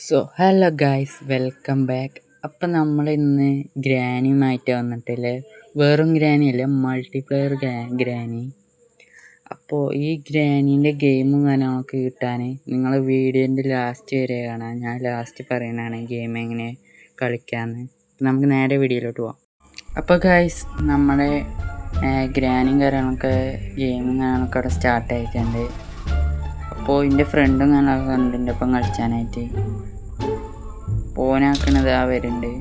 Hello guys, welcome back. അപ്പം നമ്മൾ ഇന്ന് ഗ്രാനിയുമായിട്ട് വന്നിട്ടില്ലേ, വെറും ഗ്രാനി അല്ല, മൾട്ടിപ്ലെയർ ഗ്രാനി. അപ്പോൾ ഈ ഗ്രാനീൻ്റെ ഗെയിമും കാര്യങ്ങളൊക്കെ കിട്ടാൻ നിങ്ങൾ വീഡിയോൻ്റെ ലാസ്റ്റ് വരെ കാണാം. ഞാൻ ലാസ്റ്റ് പറയണതാണ് ഗെയിം എങ്ങനെ കളിക്കാമെന്ന്. നമുക്ക് നേരെ വീഡിയോയിലോട്ട് പോവാം. അപ്പോൾ ഗായ്സ്, നമ്മുടെ ഗ്രാനിയും കാര്യങ്ങളൊക്കെ ഗെയിമും കാര്യങ്ങളൊക്കെ അവിടെ സ്റ്റാർട്ട് ആയിട്ടുണ്ട്. അപ്പോൾ എൻ്റെ ഫ്രണ്ടും ഞാനൊക്കെ കണ്ടിട്ടുണ്ട് ഇപ്പം കളിച്ചാനായിട്ട്. ഓനാക്കണത് ആ വരുന്നുണ്ട്.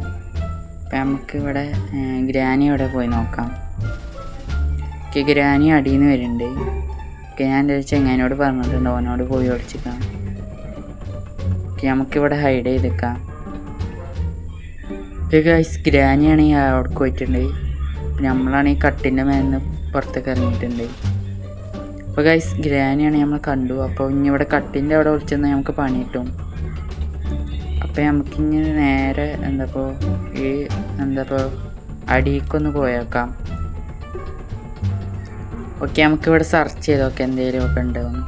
അപ്പം നമുക്ക് ഇവിടെ ഗ്രാനി ഇവിടെ പോയി നോക്കാം. ഗ്രാനി അടിയിൽ നിന്ന് വരുന്നുണ്ട്. ഞാൻ എൻ്റെ ചെങ്ങാനോട് പറഞ്ഞിട്ടുണ്ട് ഓനോട് പോയി ഒളിച്ചിക്കാം. നമുക്കിവിടെ ഹൈഡ് ചെയ്തേക്കാം. ഗൈസ്, ഗ്രാനിയാണെങ്കിൽ അവിടെ പോയിട്ടുണ്ട്. നമ്മളാണെങ്കിൽ കട്ടിൻ്റെ മേലെ നിന്ന് പുറത്തേക്ക് ഇറങ്ങിയിട്ടുണ്ട്. അപ്പോൾ ഗൈസ്, ഗ്രാനിയാണെങ്കിൽ നമ്മൾ കണ്ടു. അപ്പോൾ ഇനി ഇവിടെ കട്ടിൻ്റെ അവിടെ ഒളിച്ചെന്നാൽ നമുക്ക് പണി കിട്ടും. അപ്പോൾ നമുക്കിങ്ങനെ നേരെ അടിയിലേക്കൊന്ന് പോയേക്കാം. ഓക്കെ, നമുക്കിവിടെ സെർച്ച് ചെയ്ത് നോക്കാം എന്തെങ്കിലുമൊക്കെ ഉണ്ടോയെന്ന്.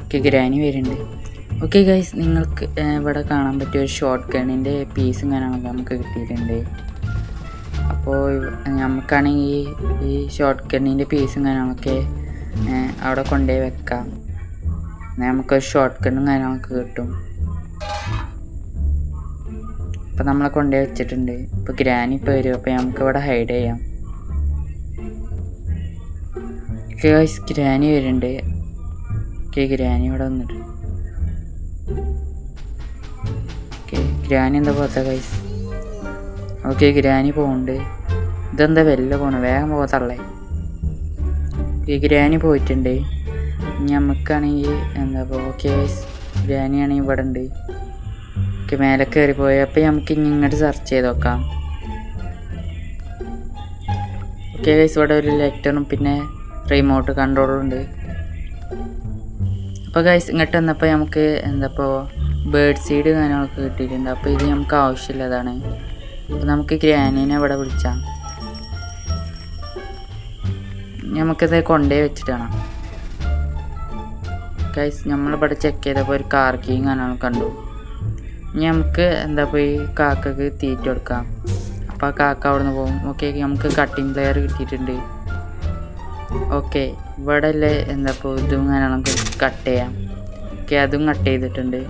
ഓക്കെ, ഗ്രാനി വരുന്നുണ്ട്. ഓക്കെ ഗൈസ്, നിങ്ങൾക്ക് ഇവിടെ കാണാൻ പറ്റിയ ഒരു ഷോർട്ട് ഗണ്ണിൻ്റെ പീസും കാര്യങ്ങളൊക്കെ നമുക്ക് കിട്ടിയിട്ടുണ്ട്. അപ്പോൾ നമുക്കാണെങ്കിൽ ഈ ഷോർട്ട് ഗണ്ണിൻ്റെ പീസും കാര്യങ്ങളൊക്കെ അവിടെ കൊണ്ടുപോയി വെക്കാം. നമുക്കൊരു ഷോർട്ട് ഗണ്ണും കാര്യങ്ങളൊക്കെ കിട്ടും. അപ്പോൾ നമ്മളെ കൊണ്ടുപോയി വെച്ചിട്ടുണ്ട്. ഇപ്പോൾ ഗ്രാനി ഇപ്പോൾ വരും. അപ്പോൾ നമുക്കിവിടെ ഹൈഡ് ചെയ്യാം. ഗൈസ്, ഗ്രാനി വരുന്നുണ്ട്. ഓക്കെ, ഗ്രാനി ഇവിടെ വന്നിട്ട്. ഓക്കെ, ഗ്രാനി എന്താ പോകാത്ത ഗൈസ്? ഓക്കെ, ഗ്രാനി പോകുന്നുണ്ട്. ഇതെന്താ വെല്ല പോകണം? വേഗം പോകത്തള്ളേ. ഈ ഗ്രാനി പോയിട്ടുണ്ട്. നമുക്കാണെങ്കിൽ ഓക്കെ ഗ്രാനിയാണെങ്കിൽ ഇവിടെ ഉണ്ട്. ഓക്കെ, മേലെ കയറി പോയി. അപ്പോൾ നമുക്ക് ഇനി ഇങ്ങോട്ട് സെർച്ച് ചെയ്ത് നോക്കാം. ഓക്കെ ഗൈസ്, ഇവിടെ ഒരു ലെറ്ററും പിന്നെ റിമോട്ട് കൺട്രോളും ഉണ്ട്. അപ്പോൾ ഗൈസ്, ഇങ്ങോട്ട് വന്നപ്പോൾ നമുക്ക് ബേർഡ് സീഡ് കാര്യങ്ങളൊക്കെ കിട്ടിയിട്ടുണ്ട്. അപ്പോൾ ഇത് നമുക്ക് ആവശ്യമുള്ളതാണ്. അപ്പോൾ നമുക്ക് ഗ്രാനീനെ ഇവിടെ വിളിച്ചാം. നമുക്കിത് കൊണ്ടേ വെച്ചിട്ടാണ്. ഗൈസ്, നമ്മളിവിടെ ചെക്ക് ചെയ്തപ്പോൾ ഒരു കാർ കീയും കാര്യങ്ങളും കണ്ടു. ഇനി നമുക്ക് ഈ കാക്കക്ക് തീറ്റ കൊടുക്കാം. അപ്പോൾ ആ കാക്ക അവിടെ നിന്ന് പോകും. ഓക്കെ, നമുക്ക് കട്ടിങ് പ്ലെയർ കിട്ടിയിട്ടുണ്ട്. ഓക്കെ, ഇവിടെ അല്ലേ ഇതും നമുക്ക് കട്ട് ചെയ്യാം. ഓക്കെ, അതും കട്ട് ചെയ്തിട്ടുണ്ട്.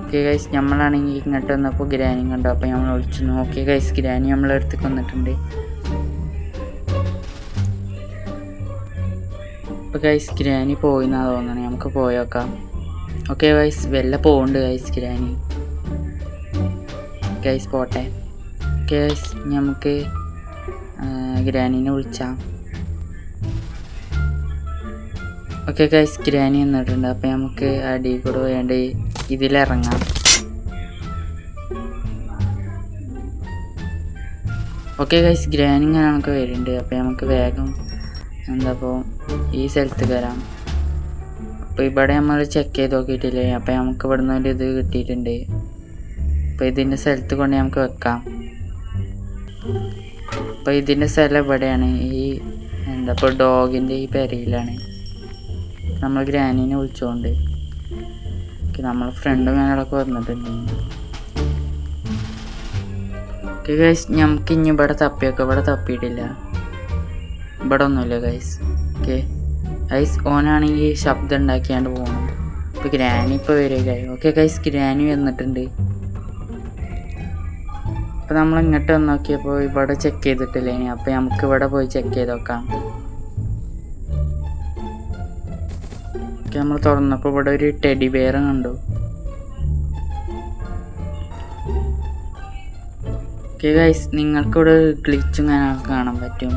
ഓക്കെ ഗൈസ്, നമ്മളാണെങ്കിൽ ഇങ്ങോട്ട് വന്നപ്പോൾ ഗ്രാനിയും കണ്ടു. അപ്പോൾ നമ്മൾ വിളിച്ചു. ഓക്കെ ഗൈസ്, ഗ്രാനി നമ്മളെ അടുത്തേക്ക് വന്നിട്ടുണ്ട്. അപ്പോൾ ഗൈസ്, ഗ്രാനി പോയി എന്നാണ് തോന്നണേ. നമുക്ക് പോയി നോക്കാം. ഓക്കെ ഗൈസ്, വെല്ല പോകുന്നുണ്ട് ഗൈസ് ഗ്രാനി. ഗൈസ് പോട്ടെ. ഓക്കെ ഗൈസ്, നമുക്ക് ഗ്രാനീനെ വിളിച്ചാം. ഓക്കെ ഗൈസ്, ഗ്രാനി വന്നിട്ടുണ്ട്. അപ്പോൾ നമുക്ക് അടിയിൽ കൂടെ വേണ്ടി ഇതിലിറങ്ങാം. ഓക്കെ ഗൈസ്, ഗ്രാനി ഇങ്ങനെ നമുക്ക് വരുന്നുണ്ട്. അപ്പോൾ നമുക്ക് വേഗം ഈ സ്ഥലത്ത് വരാം. അപ്പോൾ ഇവിടെ നമ്മൾ ചെക്ക് ചെയ്ത് നോക്കിയിട്ടില്ലേ. അപ്പോൾ നമുക്ക് ഇവിടെ നിന്ന് ഒരു ഇത് കിട്ടിയിട്ടുണ്ട്. അപ്പോൾ ഇതിൻ്റെ സ്ഥലത്ത് കൊണ്ട് നമുക്ക് വെക്കാം. അപ്പോൾ ഇതിൻ്റെ സ്ഥലം ഇവിടെയാണ്. ഈ ഡോഗിൻ്റെ ഈ പെരയിലാണ്. നമ്മൾ ഗ്രാനീനെ വിളിച്ചുകൊണ്ട് നമ്മൾ ഫ്രണ്ടും ഞങ്ങളൊക്കെ വന്നിട്ടുണ്ട്. ഓക്കെ ഗൈസ്, നമുക്ക് ഇനി ഇവിടെ തപ്പിയൊക്കെ. ഇവിടെ തപ്പിയിട്ടില്ല. ഇവിടെ ഒന്നുമില്ല ഗൈസ്. ഓക്കെ ഗൈസ്, ഓനാണെങ്കിൽ ശബ്ദം ഉണ്ടാക്കിയാണ്ട് പോകണം. ഇപ്പോൾ ഗ്രാനി ഇപ്പോൾ വരിക. ഓക്കെ ഗൈസ്, ഗ്രാനി വന്നിട്ടുണ്ട്. അപ്പോൾ നമ്മൾ ഇങ്ങോട്ട് വന്ന് നോക്കിയപ്പോൾ ഇവിടെ ചെക്ക് ചെയ്തിട്ടില്ല. ഇനി അപ്പോൾ നമുക്ക് ഇവിടെ പോയി ചെക്ക് ചെയ്ത് നോക്കാം. ഓക്കെ, നമ്മൾ തുറന്നപ്പോൾ ഇവിടെ ഒരു ടെഡി ബെയർ കണ്ടു. ഓക്കെ ഗൈസ്, നിങ്ങൾക്കിവിടെ ഗ്ലിച്ചും കാണാൻ പറ്റും.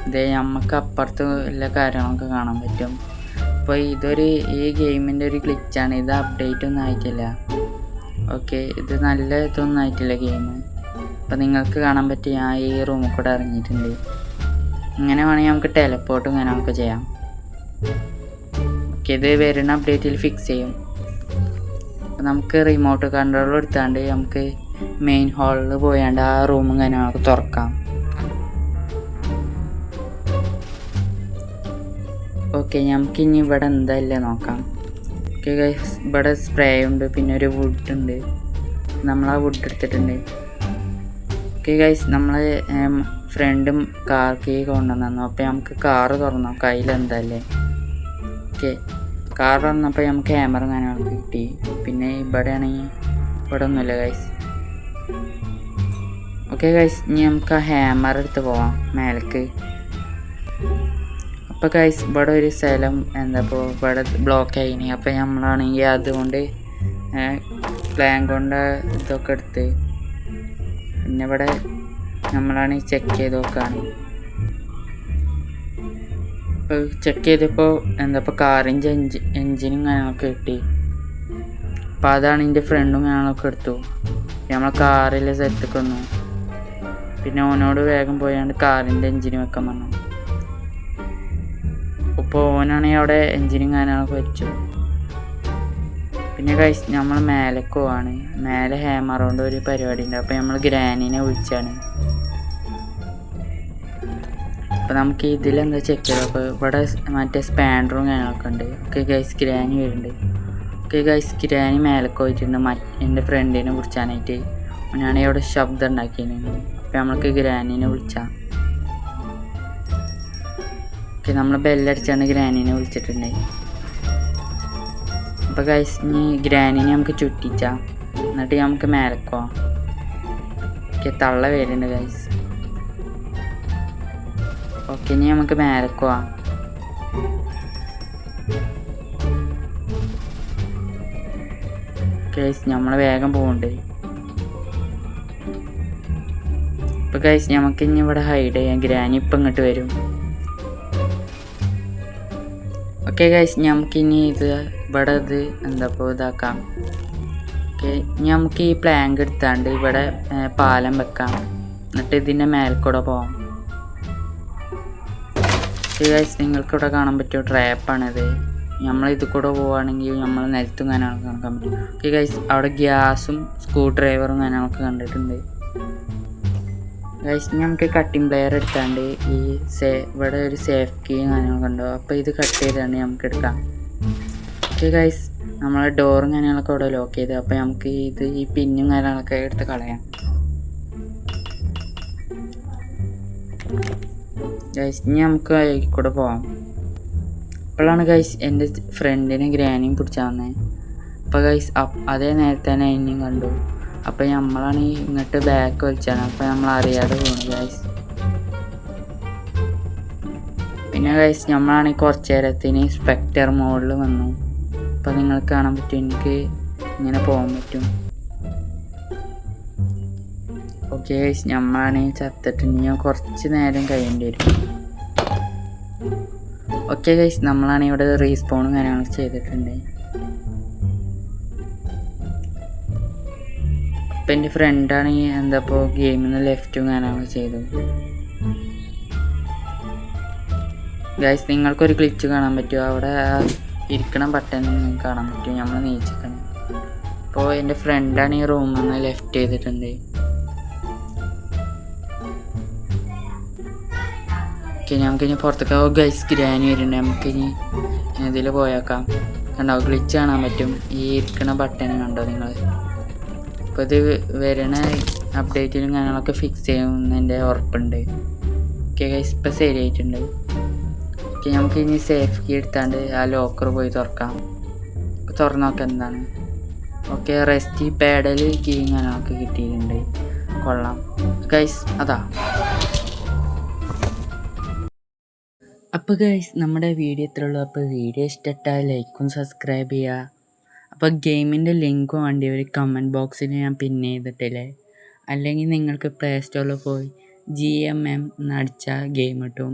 ഇതേ നമുക്ക് അപ്പുറത്ത് എല്ലാ കാര്യങ്ങളൊക്കെ കാണാൻ പറ്റും. അപ്പോൾ ഈ ഗെയിമിൻ്റെ ഒരു ഗ്ലിച്ചാണ്. ഇത് അപ്ഡേറ്റ് ഒന്നും ആയിട്ടില്ല. ഓക്കെ, ഇത് നല്ല ഇതൊന്നും ആയിട്ടില്ല ഗെയിം. അപ്പോൾ നിങ്ങൾക്ക് കാണാൻ പറ്റും. ഞാൻ ഈ റൂമിൽ കൂടെ ഇറങ്ങിയിട്ടുണ്ട്. ഇങ്ങനെ വേണമെങ്കിൽ നമുക്ക് ടെലപ്പോർട്ടും കാര്യങ്ങളൊക്കെ ചെയ്യാം. ഓക്കെ, ഇത് വരുന്ന അപ്ഡേറ്റിൽ ഫിക്സ് ചെയ്യും. അപ്പോൾ നമുക്ക് റിമോട്ട് കൺട്രോൾ എടുത്താണ്ട് നമുക്ക് മെയിൻ ഹാളിൽ പോയാണ്ട് ആ റൂമും കാര്യങ്ങളൊക്കെ തുറക്കാം. ഓക്കെ, നമുക്കിനി ഇവിടെ എന്താ നോക്കാം. ഓക്കെ ഗൈസ്, ഇവിടെ സ്പ്രേ ഉണ്ട്, പിന്നെ ഒരു വുഡ് ഉണ്ട്. നമ്മൾ ആ വുഡ് എടുത്തിട്ടുണ്ട്. ഓക്കെ ഗൈസ്, നമ്മൾ ഫ്രണ്ടും കാർ കീ കൊണ്ടുവന്നു. അപ്പോൾ നമുക്ക് കാറ് തുറന്നു, കയ്യിലെന്തല്ലേ. ഓക്കെ, കാർ തുറന്നപ്പോൾ നമുക്ക് ക്യാമറ കാര്യങ്ങളൊക്കെ കിട്ടി. പിന്നെ ഇവിടെ ആണെങ്കിൽ ഇവിടെ ഒന്നുമില്ല ഗൈസ്. ഓക്കെ ഗൈസ്, ഇനി നമുക്ക് ആ ഹാമർ എടുത്ത് പോവാം മേലേക്ക്. അപ്പോൾ ഗൈസ്, ഇവിടെ ഒരു സ്ഥലം ഇപ്പോൾ ഇവിടെ ബ്ലോക്ക് ആയിനി. അപ്പോൾ നമ്മളാണെങ്കിൽ അതുകൊണ്ട് പ്ലാൻ കൊണ്ട് ഇതൊക്കെ എടുത്ത് പിന്നെ ഇവിടെ നമ്മളാണെങ്കിൽ ചെക്ക് ചെയ്ത് നോക്കുകയാണ്. ഇപ്പോൾ ചെക്ക് ചെയ്തപ്പോൾ ഇപ്പോൾ കാറിൻ്റെ എൻജിനും കാര്യങ്ങളൊക്കെ കിട്ടി. അപ്പോൾ അതാണ് എൻ്റെ ഫ്രണ്ടും കാര്യങ്ങളൊക്കെ എടുത്തു. നമ്മൾ കാറിൽ സെറ്റൊക്കെ വന്നു. പിന്നെ ഓനോട് വേഗം പോയാണ്ട് കാറിൻ്റെ എൻജിന് വെക്കാൻ പറഞ്ഞു. അപ്പോൾ ഓനാണെങ്കിൽ അവിടെ എൻജിനും കാര്യങ്ങളൊക്കെ വെച്ചു. പിന്നെ ഗൈസ്, നമ്മൾ മേലേക്ക് പോവാണ്. മേലെ ഹാമർ കൊണ്ട് ഒരു പരിപാടി ഉണ്ട്. അപ്പോൾ നമ്മൾ ഗ്രാനിനെ വിളിച്ചാണ്. അപ്പോൾ നമുക്ക് ഇതിലെന്താ ചെക്ക് ചെയ്തത്. അപ്പോൾ ഇവിടെ മറ്റേ സ്പാൻഡറും കാര്യങ്ങളൊക്കെ ഉണ്ട്. ഓക്കെ ഗൈസ്, ഗ്രാനി വരുന്നുണ്ട്. ഓക്കെ ഗൈസ്, ഗ്രാനി മേലേക്ക് പോയിട്ടുണ്ട് എൻ്റെ ഫ്രണ്ടിനെ വിളിച്ചാനായിട്ട്. ഞാനാണെങ്കിൽ അവിടെ ശബ്ദം ഉണ്ടാക്കിയിരുന്നു. അപ്പോൾ നമ്മൾക്ക് ഗ്രാനിനെ വിളിച്ചാൽ ഓക്കെ, നമ്മൾ ബെല്ലടിച്ചാണ് ഗ്രാനിനെ വിളിച്ചിട്ടുണ്ട്. അപ്പോൾ ഗൈസ്, ഇനി ഗ്രാനിനെ നമുക്ക് ചുറ്റിച്ചാൽ എന്നിട്ട് നമുക്ക് മേലേക്ക് പോവാം. ഓക്കെ, തള്ള വരുന്നുണ്ട് ഗൈസ്. ഓക്കെ, ഇനി നമുക്ക് മേലേക്ക് പോവാം. ഗൈസ്, നമ്മൾ വേഗം പോകുന്നുണ്ട്. ഇപ്പോൾ ഗൈസ്, നമുക്ക് ഇനി ഇവിടെ ഹൈഡ് ചെയ്യാം. ഗ്രാനി ഇപ്പം ഇങ്ങോട്ട് വരും. ഓക്കെ ഗൈസ്, നമുക്കിനി ഇവിടെ ഇതാക്കാം. ഓക്കെ, നമുക്ക് ഈ പ്ലാങ്ക് എടുത്താണ്ട് ഇവിടെ പാലം വെക്കാം. എന്നിട്ട് ഇതിൻ്റെ മേൽക്കൂടെ പോവാം. ഓക്കെ ഗൈസ്, നിങ്ങൾക്കിവിടെ കാണാൻ പറ്റുമോ, ട്രാപ്പാണിത്. നമ്മളിത് കൂടെ പോവുകയാണെങ്കിൽ നമ്മൾ നിലത്തും കാര്യങ്ങളൊക്കെ കാണാൻ പറ്റും. ഓക്കെ ഗൈസ്, അവിടെ ഗ്യാസും സ്ക്രൂ ഡ്രൈവറും കാര്യങ്ങളൊക്കെ കണ്ടിട്ടുണ്ട്. ഗൈസ്, നമുക്ക് കട്ടിങ് പ്ലെയർ എടുത്താണ്ട് ഇവിടെ ഒരു സേഫ് കീ കാര്യങ്ങളൊക്കെ ഉണ്ടോ. അപ്പോൾ ഇത് കട്ട് ചെയ്താണ്ട് നമുക്ക് എടുക്കാം. ഓക്കെ ഗൈസ്, നമ്മൾ ഡോറും കാര്യങ്ങളൊക്കെ ഇവിടെ ലോക്ക് ചെയ്ത്. അപ്പോൾ നമുക്ക് ഈ പിന്നും കാര്യങ്ങളൊക്കെ എടുത്ത് കളയാം. ഗൈസ്, ഇനി നമുക്ക് കൂടെ പോവാം. അപ്പോഴാണ് ഗൈസ് എൻ്റെ ഫ്രണ്ടിനെ ഗ്രാനിയും പിടിച്ചാൽ വന്നത്. അപ്പോൾ ഗൈസ്, അതേ നേരത്തെ തന്നെ എന്നെയും കണ്ടു. അപ്പോൾ നമ്മളാണ് ഇങ്ങോട്ട് ബാക്ക് വലിച്ചാണ്. അപ്പോൾ നമ്മൾ അറിയാതെ പോകുന്നു ഗൈസ്. പിന്നെ ഗൈസ്, നമ്മളാണെങ്കിൽ കുറച്ച് നേരത്തിന് സ്പെക്ടർ മോഡിൽ വന്നു. അപ്പോൾ നിങ്ങൾക്ക് കാണാൻ പറ്റും, എനിക്ക് ഇങ്ങനെ പോകാൻ പറ്റും. ഓക്കെ ഗൈസ്, നമ്മളാണെങ്കിൽ ചത്തിട്ട് ഇനി കുറച്ച് നേരം കഴിയേണ്ടി വരും. ഓക്കെ ഗൈസ്, നമ്മളാണെങ്കിൽ ഇവിടെ റീസ്പോണും കാര്യങ്ങളൊക്കെ ചെയ്തിട്ടുണ്ട്. അപ്പം എൻ്റെ ഫ്രണ്ടാണെങ്കിൽ ഇപ്പോൾ ഗെയിമിൽ നിന്ന് ലെഫ്റ്റും കാര്യങ്ങളൊക്കെ ചെയ്തു. ഗൈസ്, നിങ്ങൾക്കൊരു ക്ലിച്ച് കാണാൻ പറ്റുമോ, അവിടെ ഇരിക്കണ ബട്ടൺ നിങ്ങൾക്ക് കാണാൻ പറ്റും. നമ്മൾ നീച്ചിക്കണം. അപ്പോൾ എൻ്റെ ഫ്രണ്ടാണ് ഈ റൂമിൽ നിന്ന് ലെഫ്റ്റ് ചെയ്തിട്ടുണ്ട്. ഓക്കെ, നമുക്കിനി പുറത്തേക്ക് ഗൈസ് ഗ്രാനി വരുന്നുണ്ട്. നമുക്കിനി ഇതിൽ പോയേക്കാം. കണ്ടോ, ഗ്ലിച്ച് കാണാൻ പറ്റും. ഈ ഇരിക്കണ ബട്ടൺ കണ്ടോ നിങ്ങൾ. അപ്പോൾ ഇത് വരണ അപ്ഡേറ്റിലും കാര്യങ്ങളൊക്കെ ഫിക്സ് ചെയ്യുന്നതിൻ്റെ ഉറപ്പുണ്ട്. ഓക്കെ ഗൈസ്, ഇപ്പോൾ ശരിയായിട്ടുണ്ട്. ഓക്കെ, നമുക്ക് ഇനി സേഫ് കീ എടുത്താണ്ട് ആ ലോക്കർ പോയി തുറക്കാം. അപ്പോൾ തുറന്നു നോക്കാം എന്താണ്. ഓക്കെ, റെസ്റ്റി പാഡിൽ കീ കാര്യങ്ങളൊക്കെ കിട്ടിയിട്ടുണ്ട്. കൊള്ളാം ഗൈസ്, അതാ. അപ്പോൾ ഗൈസ്, നമ്മുടെ വീഡിയോ ഇത്രേ ഉള്ളൂ. അപ്പോൾ വീഡിയോ ഇഷ്ടപ്പെട്ടാൽ ലൈക്കും സബ്സ്ക്രൈബ് ചെയ്യുക. അപ്പോൾ ഗെയിമിൻ്റെ ലിങ്ക് വേണ്ടി ഒരു കമൻറ്റ് ബോക്സിൽ ഞാൻ പിൻ ചെയ്തിട്ടില്ലേ. അല്ലെങ്കിൽ നിങ്ങൾക്ക് പ്ലേ സ്റ്റോറിൽ പോയി GMM എന്നടിച്ചാൽ ഗെയിം കിട്ടും.